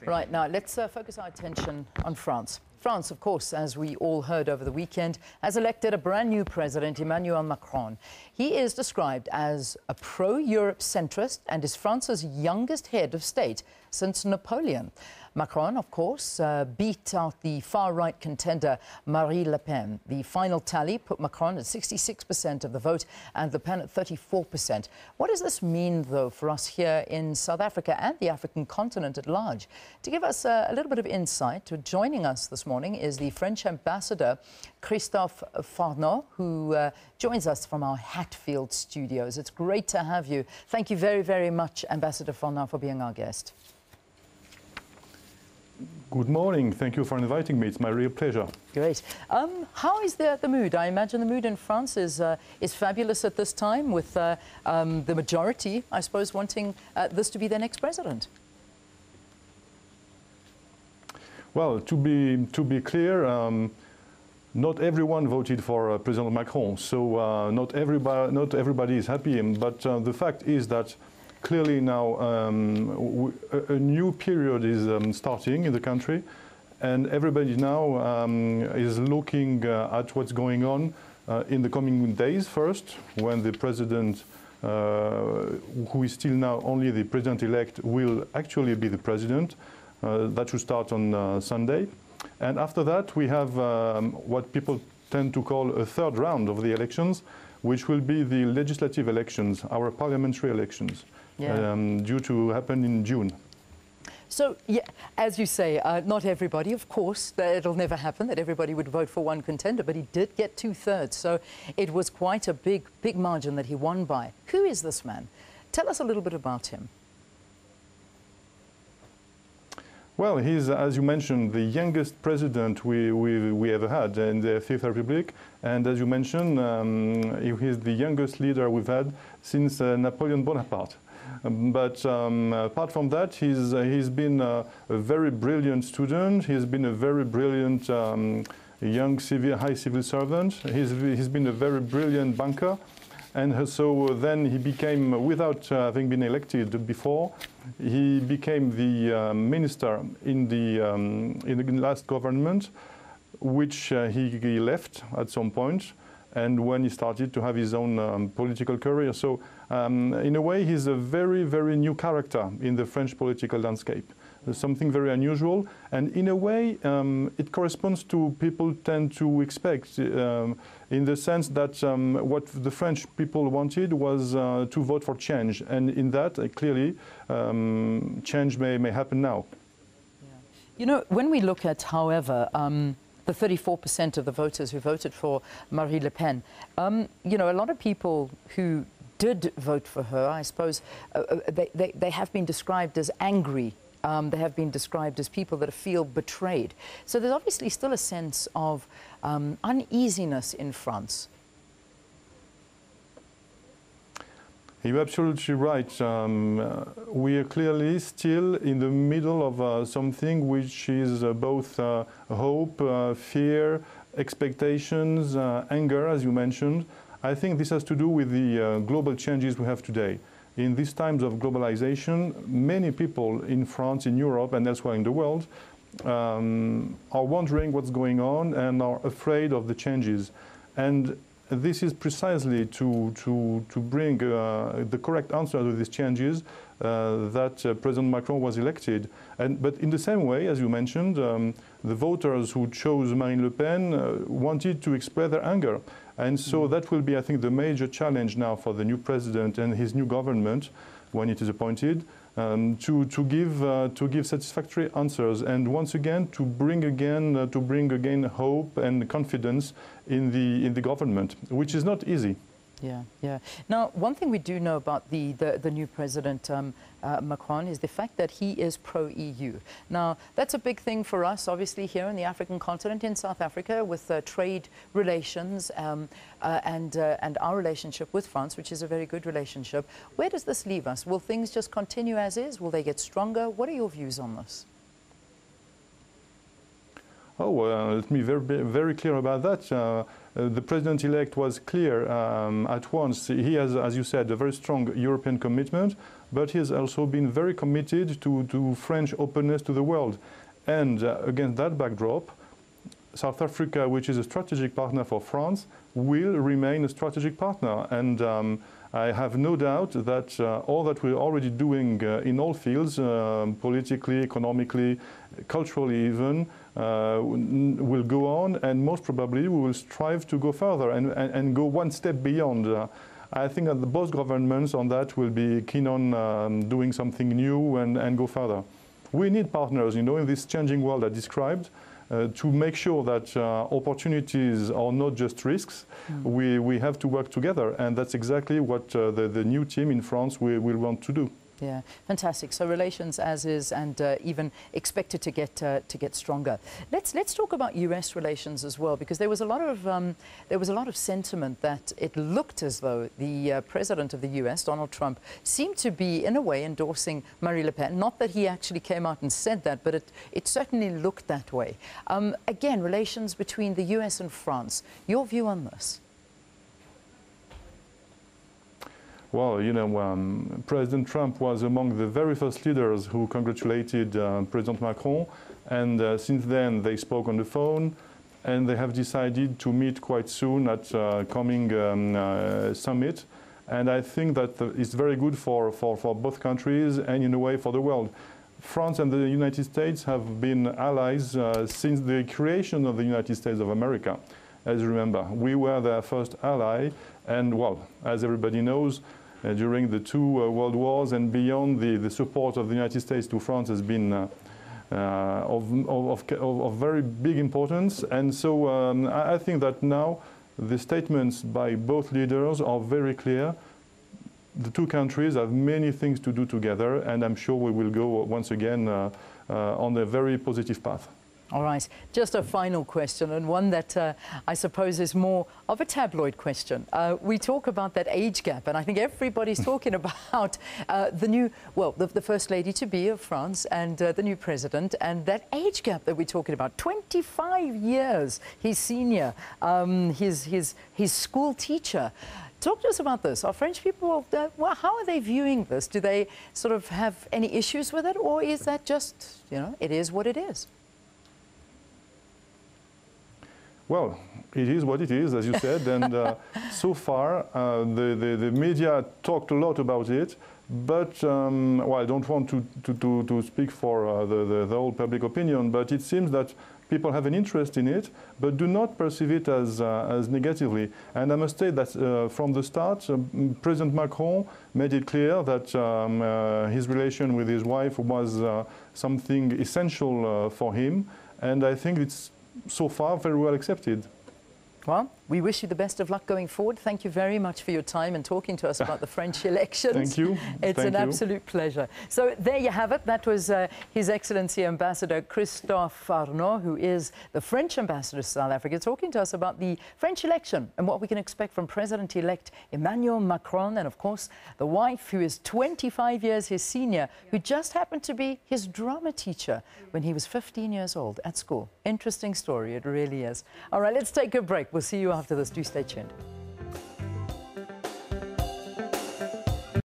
Right, now let's focus our attention on France. France, of course, as we all heard over the weekend, has elected a brand new president, Emmanuel Macron. He is described as a pro-Europe centrist and is France's youngest head of state since Napoleon. Macron, of course, beat out the far-right contender Marine Le Pen. The final tally put Macron at 66% of the vote and Le Pen at 34%. What does this mean, though, for us here in South Africa and the African continent at large? To give us a little bit of insight, joining us this morning is the French Ambassador Christophe Farnaud, who joins us from our Hatfield studios. It's great to have you. Thank you very, very much, Ambassador Farnaud, for being our guest. Good morning. Thank you for inviting me. It's my real pleasure. Great. How is the mood? I imagine the mood in France is fabulous at this time, with the majority, I suppose, wanting this to be their next president. Well, to be clear, not everyone voted for President Macron, so not everybody is happy. But the fact is that clearly now a new period is starting in the country, and everybody now is looking at what's going on in the coming days first, when the president, who is still now only the president-elect, will actually be the president. That should start on Sunday. And after that, we have what people tend to call a third round of the elections, which will be the legislative elections, our parliamentary elections. Yeah. Due to happen in June. So, yeah, as you say, not everybody, of course, it'll never happen that everybody would vote for one contender, but he did get 2/3, so it was quite a big margin that he won by. Who is this man? Tell us a little bit about him. Well, he's, as you mentioned, the youngest president we ever had in the Fifth Republic. And as you mentioned, he's the youngest leader we've had since Napoleon Bonaparte. But apart from that, he's been a very brilliant student. He's been a very brilliant young high civil servant. He's been a very brilliant banker. And so then he became, without having been elected before, he became the minister in the last government, which he left at some point, and when he started to have his own political career. So in a way, he's a very, very new character in the French political landscape. Something very unusual, and in a way it corresponds to people tend to expect, in the sense that what the French people wanted was to vote for change, and in that clearly change may happen now. Yeah. You know, when we look at, however, the 34% of the voters who voted for Marine Le Pen, you know, a lot of people who did vote for her, I suppose, they have been described as angry. They have been described as people that feel betrayed. So there's obviously still a sense of uneasiness in France. You're absolutely right. We are clearly still in the middle of something which is both hope, fear, expectations, anger, as you mentioned. I think this has to do with the global changes we have today. In these times of globalization, many people in France, in Europe, and elsewhere in the world are wondering what's going on and are afraid of the changes. And this is precisely to bring the correct answer to these changes that President Macron was elected. But in the same way, as you mentioned, the voters who chose Marine Le Pen wanted to express their anger. And so that will be, I think, the major challenge now for the new president and his new government, when it is appointed, to give satisfactory answers, and once again to bring again hope and confidence in the government, which is not easy. Yeah, yeah. Now, one thing we do know about the new president, Macron, is the fact that he is pro-EU. Now, that's a big thing for us, obviously, here in the African continent, in South Africa, with trade relations and our relationship with France, which is a very good relationship. Where does this leave us? Will things just continue as is? Will they get stronger? What are your views on this? Oh, let me be very clear about that. The president-elect was clear at once. He has, as you said, a very strong European commitment, but he has also been very committed to French openness to the world. And against that backdrop, South Africa, which is a strategic partner for France, will remain a strategic partner. And I have no doubt that all that we're already doing in all fields, politically, economically, culturally even, will go on, and most probably we will strive to go further and go one step beyond. I think that both governments on that will be keen on doing something new and go further. We need partners, you know, in this changing world I described, to make sure that opportunities are not just risks. We have to work together, and that's exactly what the new team in France will want to do. Yeah, fantastic. So relations as is, and even expected to get stronger. Let's talk about U.S. relations as well, because there was a lot of sentiment that it looked as though the president of the U.S., Donald Trump, seemed to be in a way endorsing Marine Le Pen. Not that he actually came out and said that, but it certainly looked that way. Again, relations between the U.S. and France. Your view on this? Well, you know, President Trump was among the very first leaders who congratulated President Macron, and since then they spoke on the phone, and they have decided to meet quite soon at coming summit. And I think that it's very good for both countries and in a way for the world. France and the United States have been allies since the creation of the United States of America. As you remember, we were their first ally, and well, as everybody knows, during the two world wars and beyond, the support of the United States to France has been of very big importance. And so I think that now the statements by both leaders are very clear. The two countries have many things to do together, and I'm sure we will go once again on a very positive path. All right, just a final question, and one that I suppose is more of a tabloid question. We talk about that age gap, and I think everybody's talking about the new, well, the First Lady-to-be of France and the new president, and that age gap that we're talking about. 25 years he's senior, his school teacher. Talk to us about this. Are French people, well, how are they viewing this? Do they sort of have any issues with it, or is that just, you know, it is what it is? Well, it is what it is, as you said, and so far the media talked a lot about it, but well, I don't want to speak for the whole public opinion, but it seems that people have an interest in it, but do not perceive it as negatively. And I must say that from the start, President Macron made it clear that his relation with his wife was something essential for him, and I think it's so far very well accepted. Well, we wish you the best of luck going forward. Thank you very much for your time and talking to us about the French elections. Thank you. It's an absolute pleasure. So there you have it. That was His Excellency Ambassador Christophe Farnaud, who is the French Ambassador to South Africa, talking to us about the French election and what we can expect from President-elect Emmanuel Macron, and of course the wife, who is 25 years his senior, who just happened to be his drama teacher when he was 15 years old at school. Interesting story, it really is. All right, let's take a break. We'll see you after this. Do stay tuned.